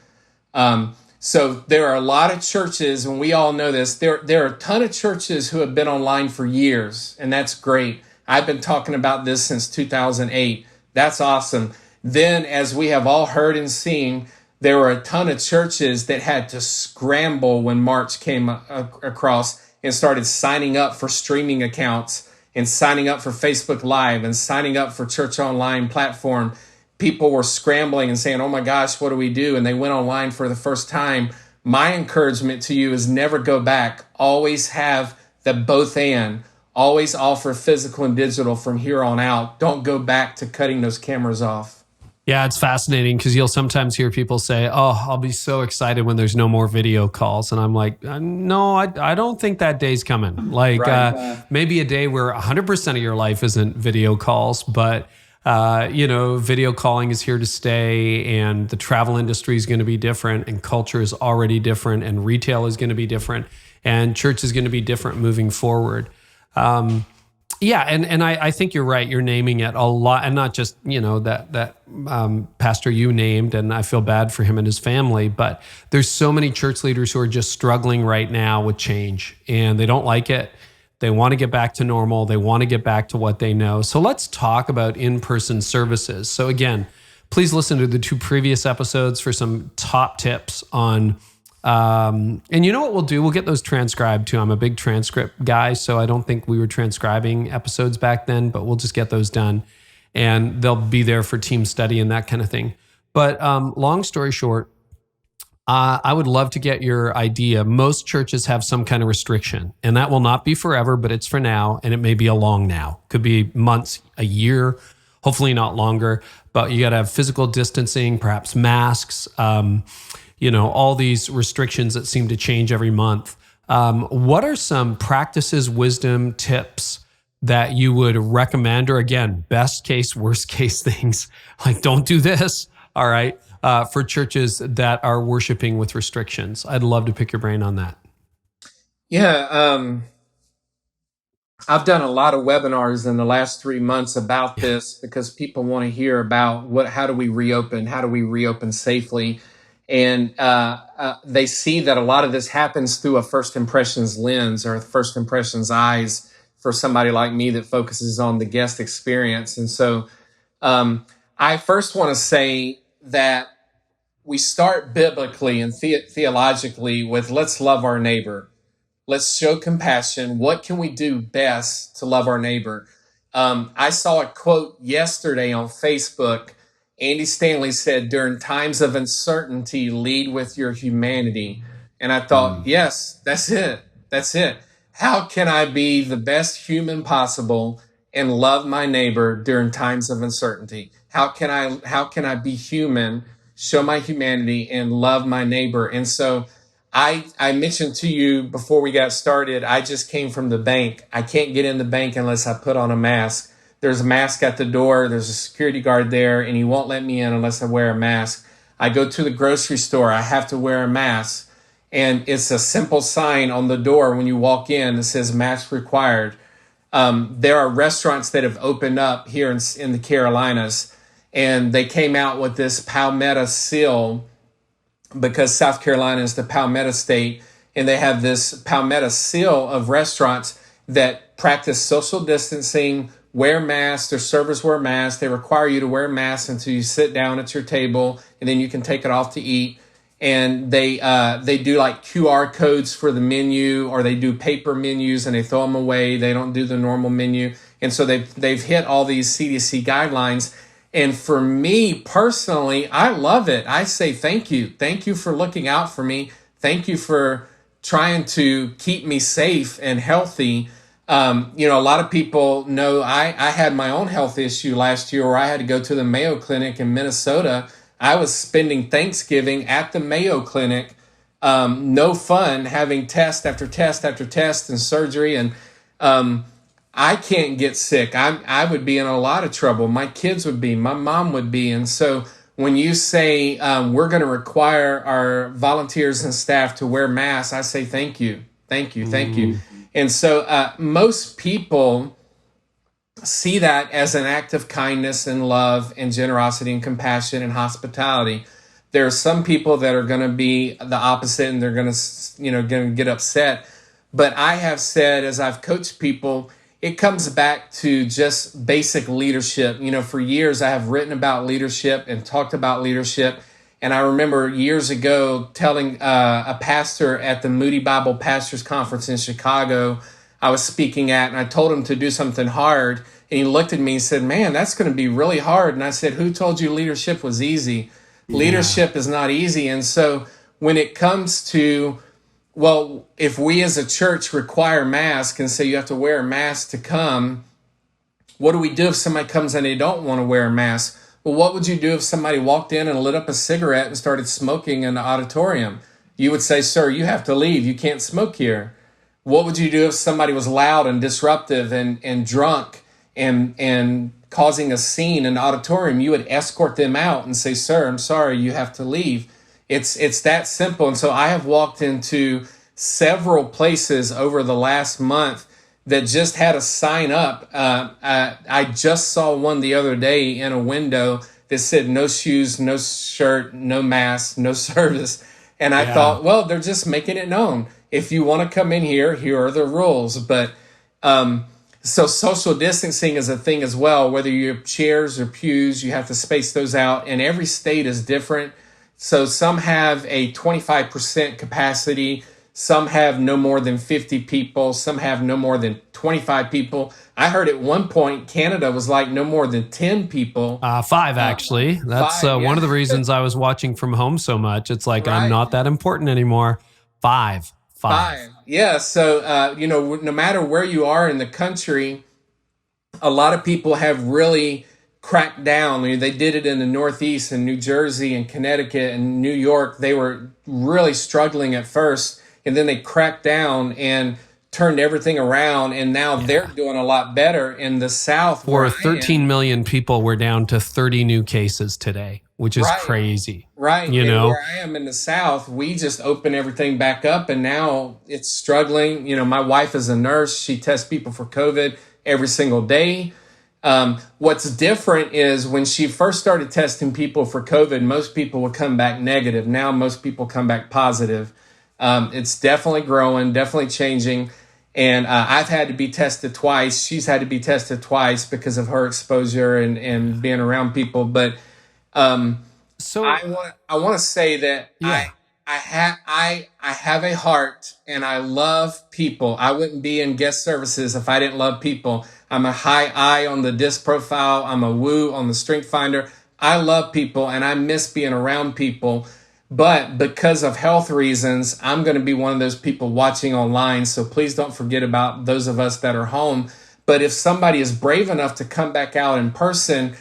So there are a lot of churches, and we all know this. There are a ton of churches who have been online for years, and that's great. I've been talking about this since 2008. That's awesome. Then, as we have all heard and seen, there were a ton of churches that had to scramble when March came across and started signing up for streaming accounts and signing up for Facebook Live and signing up for Church Online platform. People were scrambling and saying, oh my gosh, what do we do? And they went online for the first time. My encouragement to you is never go back. Always have the both and. Always offer physical and digital from here on out. Don't go back to cutting those cameras off. Yeah, it's fascinating because you'll sometimes hear people say, "Oh, I'll be so excited when there's no more video calls," and I'm like, "No, I don't think that day's coming." Like maybe a day where 100% of your life isn't video calls, but video calling is here to stay, and the travel industry is going to be different, and culture is already different, and retail is going to be different, and church is going to be different moving forward. Yeah, and I think you're right. You're naming it a lot, and not just that pastor you named, and I feel bad for him and his family. But there's so many church leaders who are just struggling right now with change, and they don't like it. They want to get back to normal. They want to get back to what they know. So let's talk about in-person services. So again, please listen to the 2 previous episodes for some top tips on. And you know what we'll do? We'll get those transcribed too. I'm a big transcript guy, so I don't think we were transcribing episodes back then, but we'll just get those done, and they'll be there for team study and that kind of thing. But long story short, I would love to get your idea. Most churches have some kind of restriction, and that will not be forever, but it's for now, and it may be a long now. Could be months, a year, hopefully not longer, but you got to have physical distancing, perhaps masks, all these restrictions that seem to change every month. What are some practices, wisdom, tips that you would recommend, or again, best case, worst case things, like don't do this, all right, for churches that are worshiping with restrictions? I'd love to pick your brain on that. Yeah, I've done a lot of webinars in the last 3 months about this because people want to hear about how do we reopen safely. And they see that a lot of this happens through a first impressions lens or first impressions eyes for somebody like me that focuses on the guest experience. And so I first want to say that we start biblically and theologically with let's love our neighbor. Let's show compassion. What can we do best to love our neighbor? I saw a quote yesterday on Facebook. Andy Stanley said, during times of uncertainty, lead with your humanity. And I thought, yes, that's it. That's it. How can I be the best human possible and love my neighbor during times of uncertainty? How can I be human, show my humanity, and love my neighbor? And so I mentioned to you before we got started, I just came from the bank. I can't get in the bank unless I put on a mask. There's a mask at the door. There's a security guard there, and he won't let me in unless I wear a mask. I go to the grocery store. I have to wear a mask. And it's a simple sign on the door when you walk in that says mask required. There are restaurants that have opened up here in the Carolinas, and they came out with this Palmetto seal because South Carolina is the Palmetto state, and they have this Palmetto seal of restaurants that practice social distancing, wear masks. Their servers wear masks. They require you to wear masks until you sit down at your table, and then you can take it off to eat. And they do like QR codes for the menu, or they do paper menus and they throw them away. They don't do the normal menu. And so they've hit all these CDC guidelines. And for me personally, I love it. I say thank you. Thank you for looking out for me. Thank you for trying to keep me safe and healthy. A lot of people know I had my own health issue last year where I had to go to the Mayo Clinic in Minnesota. I was spending Thanksgiving at the Mayo Clinic. No fun, having test after test after test and surgery. And I can't get sick. I would be in a lot of trouble. My kids would be, my mom would be. And so when you say we're going to require our volunteers and staff to wear masks, I say thank you, thank you, thank you. And so most people see that as an act of kindness and love and generosity and compassion and hospitality. There are some people that are going to be the opposite, and they're going to get upset. But I have said, as I've coached people, it comes back to just basic leadership. For years I have written about leadership and talked about leadership. And I remember years ago telling a pastor at the Moody Bible Pastors Conference in Chicago, I was speaking at, and I told him to do something hard. And he looked at me and said, man, that's going to be really hard. And I said, who told you leadership was easy? Yeah. Leadership is not easy. And so when it comes to, well, if we as a church require masks and say you have to wear a mask to come, what do we do if somebody comes and they don't want to wear a mask? Well, what would you do if somebody walked in and lit up a cigarette and started smoking in the auditorium? You would say, sir, you have to leave. You can't smoke here. What would you do if somebody was loud and disruptive and drunk and causing a scene in the auditorium? You would escort them out and say, sir, I'm sorry, you have to leave. It's that simple. And so I have walked into several places over the last month that just had a sign up. I just saw one the other day in a window that said no shoes, no shirt, no mask, no service. And I thought, well, they're just making it known. If you want to come in here, here are the rules. But so social distancing is a thing as well. Whether you have chairs or pews, you have to space those out. And every state is different. So some have a 25% capacity. Some have no more than 50 people. Some have no more than 25 people. I heard at one point Canada was like no more than 10 people. 5, actually. That's one of the reasons I was watching from home so much. It's like, I'm not that important anymore. 5. Yeah. So, no matter where you are in the country, a lot of people have really cracked down. They did it in the Northeast and New Jersey and Connecticut and New York. They were really struggling at first, and then they cracked down and turned everything around, and now they're doing a lot better. In the South, for 13 million people, we're down to 30 new cases today, which is crazy. Right. Where I am in the South, we just open everything back up, and now it's struggling. My wife is a nurse. She tests people for COVID every single day. What's different is when she first started testing people for COVID, most people would come back negative. Now most people come back positive. It's definitely growing, definitely changing. And I've had to be tested twice. She's had to be tested twice because of her exposure and being around people. But so I want to say that I have a heart and I love people. I wouldn't be in guest services if I didn't love people. I'm a high I on the DISC profile. I'm a woo on the Strength Finder. I love people and I miss being around people. But because of health reasons, I'm going to be one of those people watching online. So please don't forget about those of us that are home. But if somebody is brave enough to come back out in person,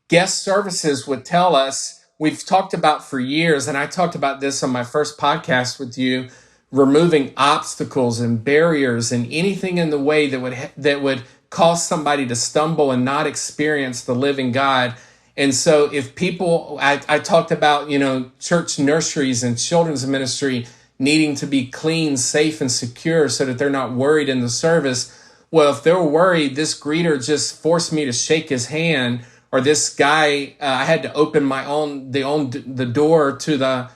guest services would tell us, we've talked about for years, and I talked about this on my first podcast with you, removing obstacles and barriers and anything in the way that would cause somebody to stumble and not experience the living God. And so if people, I talked about, church nurseries and children's ministry needing to be clean, safe, and secure so that they're not worried in the service. Well, if they're worried, this greeter just forced me to shake his hand, or this guy, I had to open the door to the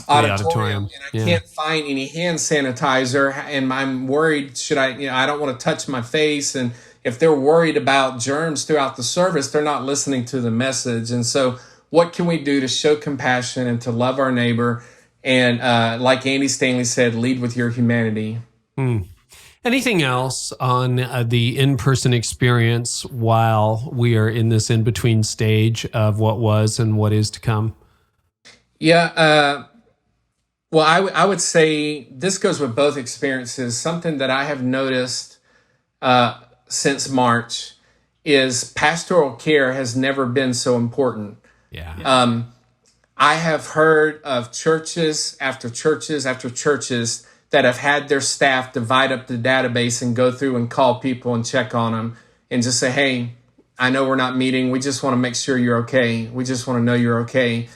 auditorium, and I can't find any hand sanitizer, and I'm worried, I don't want to touch my face. And if they're worried about germs throughout the service, they're not listening to the message. And so what can we do to show compassion and to love our neighbor? And like Andy Stanley said, lead with your humanity. Anything else on the in-person experience while we are in this in-between stage of what was and what is to come? Yeah. Well, I would say this goes with both experiences. Something that I have noticed since March is pastoral care has never been so important. Yeah. I have heard of churches after churches after churches that have had their staff divide up the database and go through and call people and check on them and just say, hey, I know we're not meeting. We just want to make sure you're okay. We just want to know you're okay.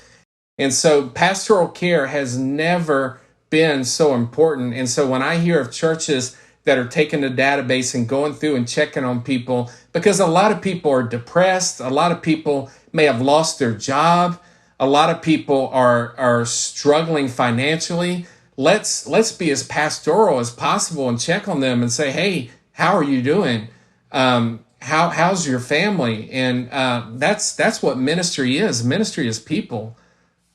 And so pastoral care has never been so important. And so when I hear of churches that are taking the database and going through and checking on people, because a lot of people are depressed, a lot of people may have lost their job, a lot of people are struggling financially. Let's be as pastoral as possible and check on them and say, hey, how are you doing? How's your family? And that's what ministry is. Ministry is people.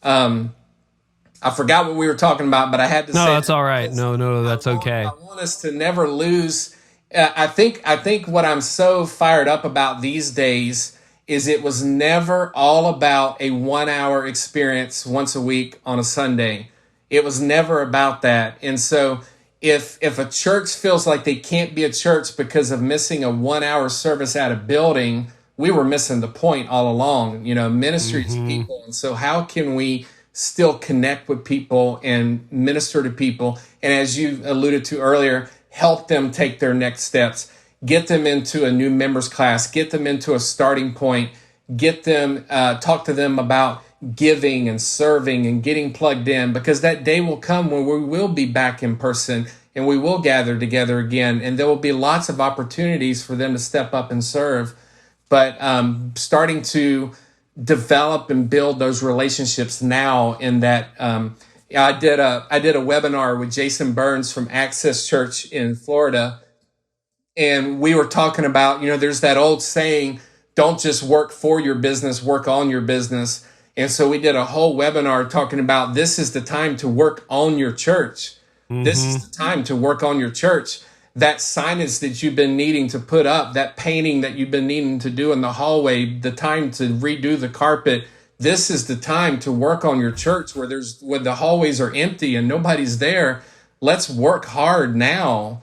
I forgot what we were talking about, but I had to say. No, that's all right. No, that's okay. I want us to never lose. I think what I'm so fired up about these days is it was never all about a 1-hour experience once a week on a Sunday. It was never about that. And so if a church feels like they can't be a church because of missing a 1-hour service at a building, we were missing the point all along. Ministry to people. And so how can we still connect with people and minister to people? And as you alluded to earlier, help them take their next steps, get them into a new members class, get them into a starting point, get them, talk to them about giving and serving and getting plugged in, because that day will come when we will be back in person and we will gather together again. And there will be lots of opportunities for them to step up and serve. But starting to develop and build those relationships now, in that I did a webinar with Jason Burns from Access Church in Florida. And we were talking about, there's that old saying, don't just work for your business, work on your business. And so we did a whole webinar talking about, this is the time to work on your church. This is the time to work on your church. That signage that you've been needing to put up, that painting that you've been needing to do in the hallway, the time to redo the carpet. This is the time to work on your church where the hallways are empty and nobody's there. Let's work hard now.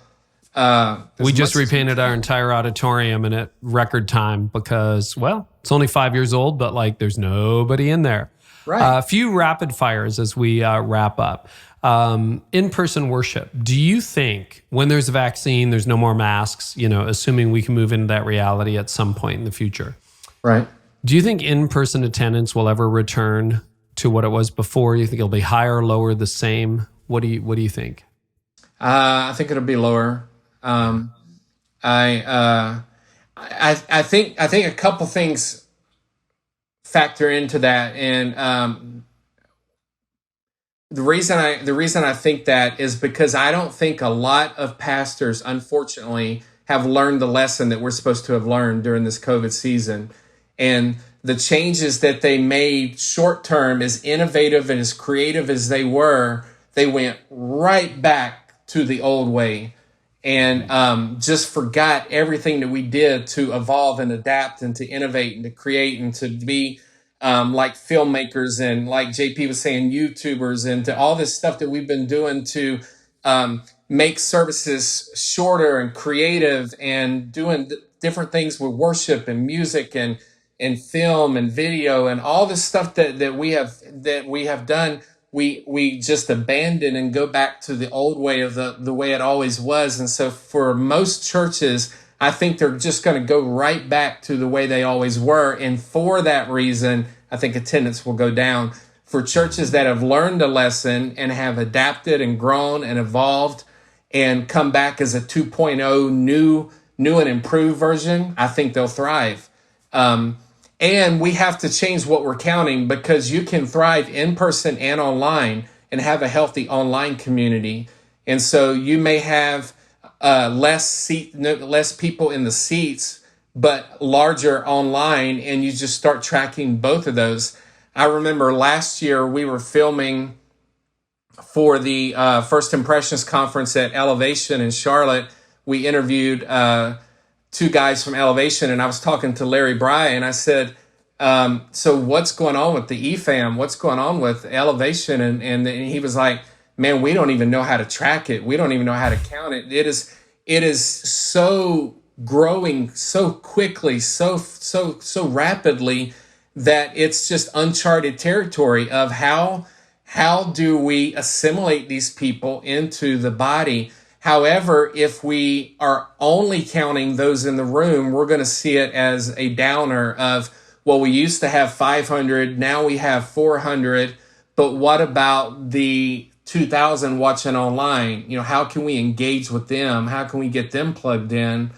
We just repainted our entire auditorium in a record time because, well, it's only 5 years old, but there's nobody in there. Right. A few rapid fires as we wrap up. In-person worship. Do you think when there's a vaccine, there's no more masks, assuming we can move into that reality at some point in the future? Right. Do you think in-person attendance will ever return to what it was before? You think it'll be higher, lower, the same? What do you think? I think it'll be lower. I think a couple things factor into that, and the reason I think that is because I don't think a lot of pastors, unfortunately, have learned the lesson that we're supposed to have learned during this COVID season. And the changes that they made short term, as innovative and as creative as they were, they went right back to the old way and just forgot everything that we did to evolve and adapt and to innovate and to create and to be like filmmakers and, like JP was saying, YouTubers, and to all this stuff that we've been doing to make services shorter and creative and doing different things with worship and music and film and video and all this stuff that we have done. We just abandon and go back to the old way of the way it always was. And so for most churches, I think they're just going to go right back to the way they always were. And for that reason, I think attendance will go down. For churches that have learned a lesson and have adapted and grown and evolved and come back as a 2.0 new and improved version, I think they'll thrive. And we have to change what we're counting, because you can thrive in person and online and have a healthy online community. And so you may have less people in the seats, but larger online, and you just start tracking both of those. I remember last year we were filming for the First Impressions Conference at Elevation in Charlotte. We interviewed two guys from Elevation, and I was talking to Larry Bry, and I said, so what's going on with the EFAM? What's going on with Elevation? And he was like, man, we don't even know how to track it. We don't even know how to count it. It is so growing so quickly, so rapidly, that it's just uncharted territory of how do we assimilate these people into the body. However, if we are only counting those in the room, we're going to see it as a downer of, well, we used to have 500, now we have 400, but what about the 2,000 watching online? How can we engage with them? How can we get them plugged in?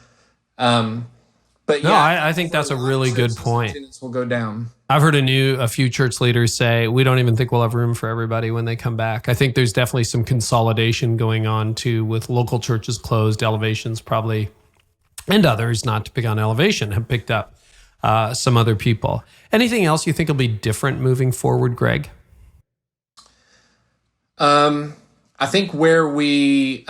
But no, yeah, I think that's a really good point. Attendance will go down. I've heard a few church leaders say, we don't even think we'll have room for everybody when they come back. I think there's definitely some consolidation going on too, with local churches closed. Elevation's probably, and others, not to pick on Elevation, have picked up some other people. Anything else you think will be different moving forward, Greg? I think where we,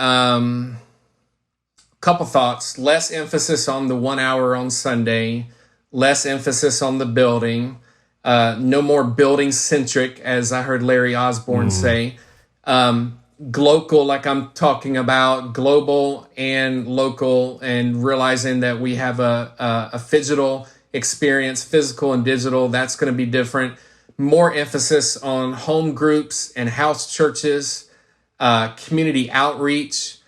couple thoughts, less emphasis on the 1 hour on Sunday, less emphasis on the building, no more building centric, as I heard Larry Osborne say, global, like I'm talking about, global and local, and realizing that we have a phygital experience, physical and digital. That's going to be different. More emphasis on home groups and house churches, community outreach,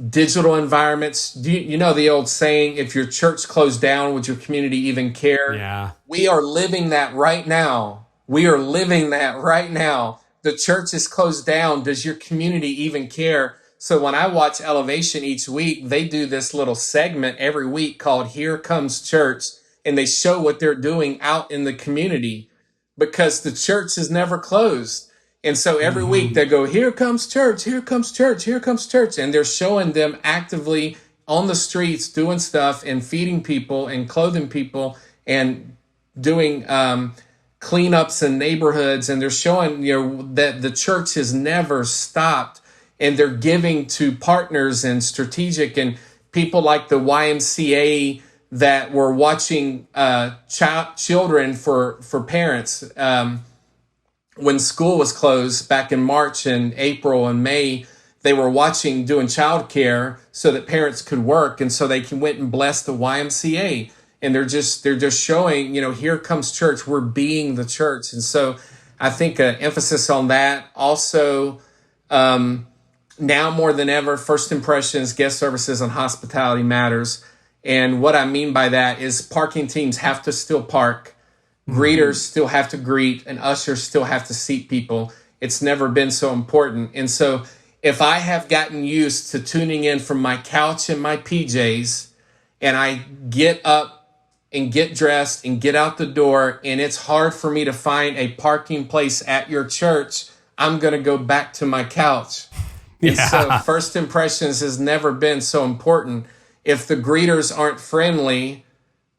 digital environments. You know the old saying, if your church closed down, would your community even care? Yeah. We are living that right now. We are living that right now. The church is closed down. Does your community even care? So when I watch Elevation each week, they do this little segment every week called Here Comes Church, and they show what they're doing out in the community because the church is never closed. And so every week they go, here comes church, here comes church, here comes church. And they're showing them actively on the streets doing stuff and feeding people and clothing people and doing cleanups in neighborhoods. And they're showing, that the church has never stopped. And they're giving to partners and strategic and people like the YMCA that were watching children for parents. When school was closed back in March and April and May, they were doing childcare so that parents could work. And so they went and blessed the YMCA. And they're just showing, here comes church. We're being the church. And so I think an emphasis on that. Also, now more than ever, first impressions, guest services, and hospitality matters. And what I mean by that is parking teams have to still park. Greeters still have to greet, and ushers still have to seat people. It's never been so important. And so if I have gotten used to tuning in from my couch and my PJs, and I get up and get dressed and get out the door, and it's hard for me to find a parking place at your church, I'm going to go back to my couch. And so first impressions has never been so important. If the greeters aren't friendly,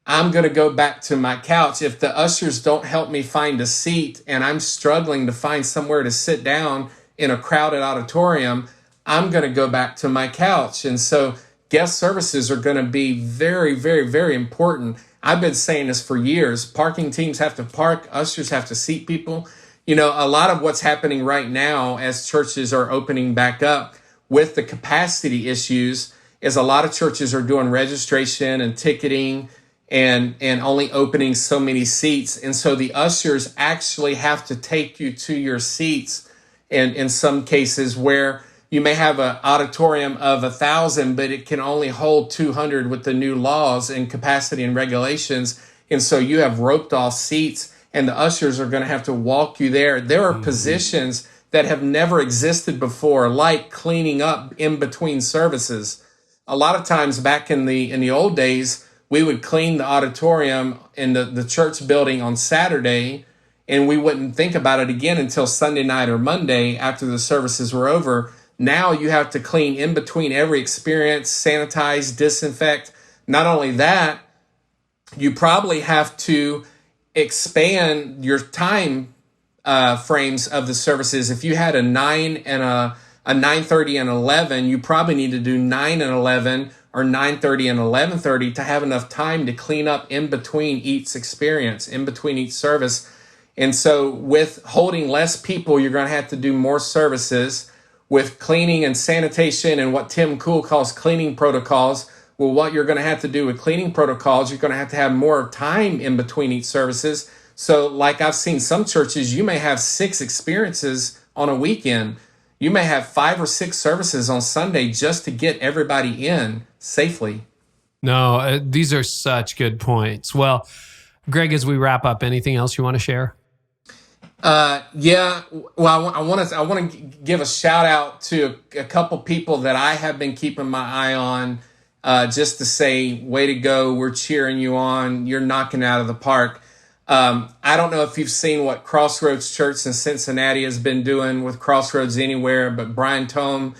I'm going to go back to my couch. If the ushers don't help me find a seat and I'm struggling to find somewhere to sit down in a crowded auditorium, I'm going to go back to my couch. And so guest services are going to be very, very, very important. I've been saying this for years. Parking teams have to park. Ushers have to seat people. A lot of what's happening right now as churches are opening back up with the capacity issues is a lot of churches are doing registration and ticketing and only opening so many seats. And so the ushers actually have to take you to your seats. And in some cases where you may have an auditorium of 1,000, but it can only hold 200 with the new laws and capacity and regulations. And so you have roped off seats and the ushers are going to have to walk you there. There are positions that have never existed before, like cleaning up in between services. A lot of times back in the old days, we would clean the auditorium in the church building on Saturday, and we wouldn't think about it again until Sunday night or Monday after the services were over. Now you have to clean in between every experience, sanitize, disinfect. Not only that, you probably have to expand your time frames of the services. If you had a 9 and a 9:30 and 11, you probably need to do 9 and 11 or 9:30 and 11:30 to have enough time to clean up in between each experience, in between each service. And so with holding less people, you're going to have to do more services. With cleaning and sanitation and what Tim Cool calls cleaning protocols, well, what you're going to have to do with cleaning protocols, you're going to have more time in between each services. So like I've seen some churches, you may have 6 experiences on a weekend. You may have 5 or 6 services on Sunday just to get everybody in safely. No, these are such good points. Well, Greg, as we wrap up, anything else you want to share? Yeah. Well, I want to give a shout out to a couple people that I have been keeping my eye on, just to say, way to go. We're cheering you on. You're knocking it out of the park. I don't know if you've seen what Crossroads Church in Cincinnati has been doing with Crossroads Anywhere, but Brian Tome,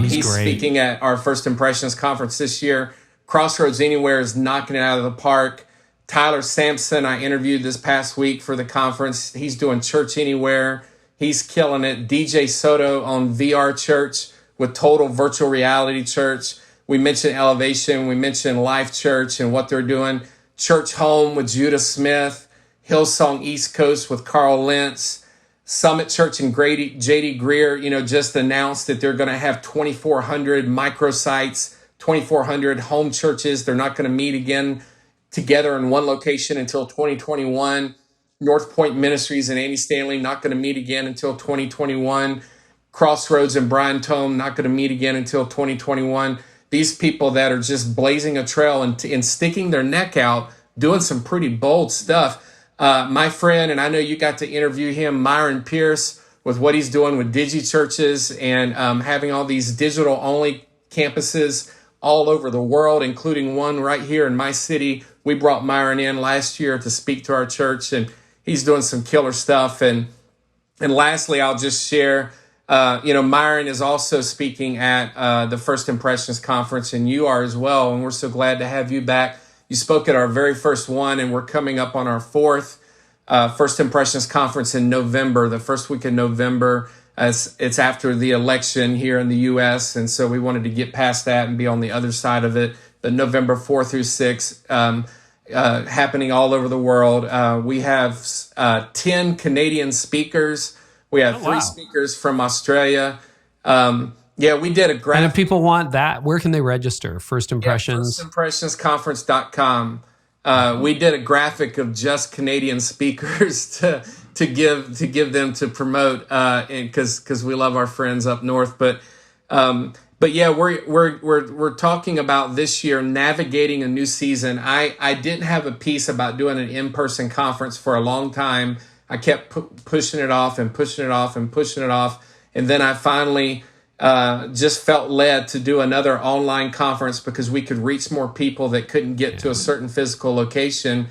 he's speaking at our First Impressions conference this year. Crossroads Anywhere is knocking it out of the park. Tyler Sampson, I interviewed this past week for the conference. He's doing Church Anywhere. He's killing it. DJ Soto on VR Church with Total Virtual Reality Church. We mentioned Elevation. We mentioned Life Church and what they're doing. Church Home with Judah Smith. Hillsong East Coast with Carl Lentz. Summit Church and JD Greer, just announced that they're going to have 2,400 microsites, 2,400 home churches. They're not going to meet again together in one location until 2021. North Point Ministries and Andy Stanley not going to meet again until 2021. Crossroads and Brian Tome not going to meet again until 2021. These people that are just blazing a trail and sticking their neck out, doing some pretty bold stuff. My friend, and I know you got to interview him, Myron Pierce, with what he's doing with DigiChurches and having all these digital-only campuses all over the world, including one right here in my city. We brought Myron in last year to speak to our church, and he's doing some killer stuff. And lastly, I'll just share, Myron is also speaking at the First Impressions Conference, and you are as well. And we're so glad to have you back. You spoke at our very first one, and we're coming up on our fourth First Impressions Conference in November, the first week in November. It's after the election here in the U.S., and so we wanted to get past that and be on the other side of it. But November 4 through 6, happening all over the world. We have 10 Canadian speakers. We have 3 speakers from Australia. We did a graphic. And if people want that, where can they register? First Impressions? FirstImpressionsConference.com. We did a graphic of just Canadian speakers to give them to promote, because we love our friends up north. But we're talking about this year navigating a new season. I didn't have a piece about doing an in-person conference for a long time. I kept pushing it off and pushing it off and pushing it off, and then I finally just felt led to do another online conference because we could reach more people that couldn't get to a certain physical location.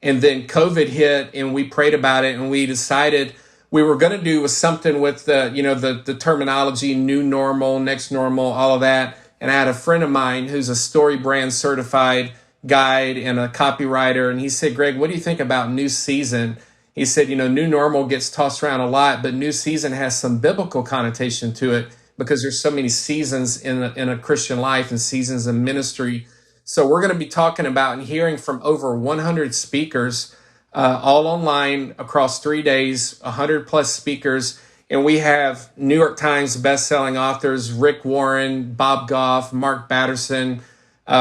And then COVID hit, and we prayed about it, and we decided we were going to do something with the terminology, new normal, next normal, all of that. And I had a friend of mine who's a Story Brand certified guide and a copywriter, and he said, "Greg, what do you think about new season?" He said, new normal gets tossed around a lot, but new season has some biblical connotation to it because there's so many seasons in a Christian life and seasons of ministry. So we're going to be talking about and hearing from over 100 speakers, all online across 3 days, 100 plus speakers. And we have New York Times bestselling authors, Rick Warren, Bob Goff, Mark Batterson.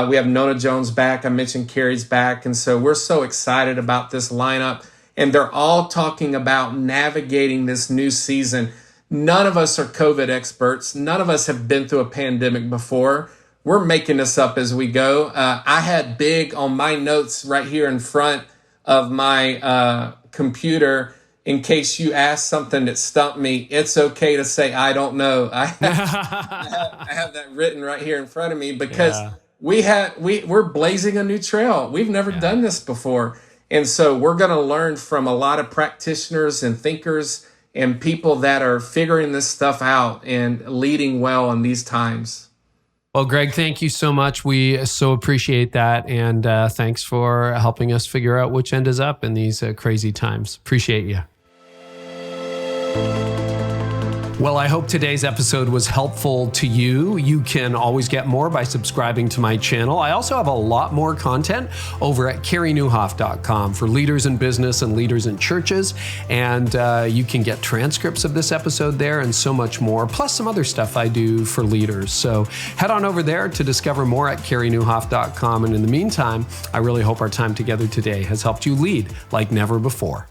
We have Nona Jones back. I mentioned Carey's back. And so we're so excited about this lineup. And they're all talking about navigating this new season. None of us are COVID experts. None of us have been through a pandemic before. We're making this up as we go. I had big on my notes right here in front of my computer, in case you ask something that stumped me, it's okay to say, I don't know. I have that written right here in front of me because we're blazing a new trail. We've never done this before. And so we're going to learn from a lot of practitioners and thinkers and people that are figuring this stuff out and leading well in these times. Well, Greg, thank you so much. We so appreciate that. And thanks for helping us figure out which end is up in these crazy times. Appreciate you. Well, I hope today's episode was helpful to you. You can always get more by subscribing to my channel. I also have a lot more content over at CareyNieuwhof.com for leaders in business and leaders in churches. And you can get transcripts of this episode there and so much more, plus some other stuff I do for leaders. So head on over there to discover more at CareyNieuwhof.com. And in the meantime, I really hope our time together today has helped you lead like never before.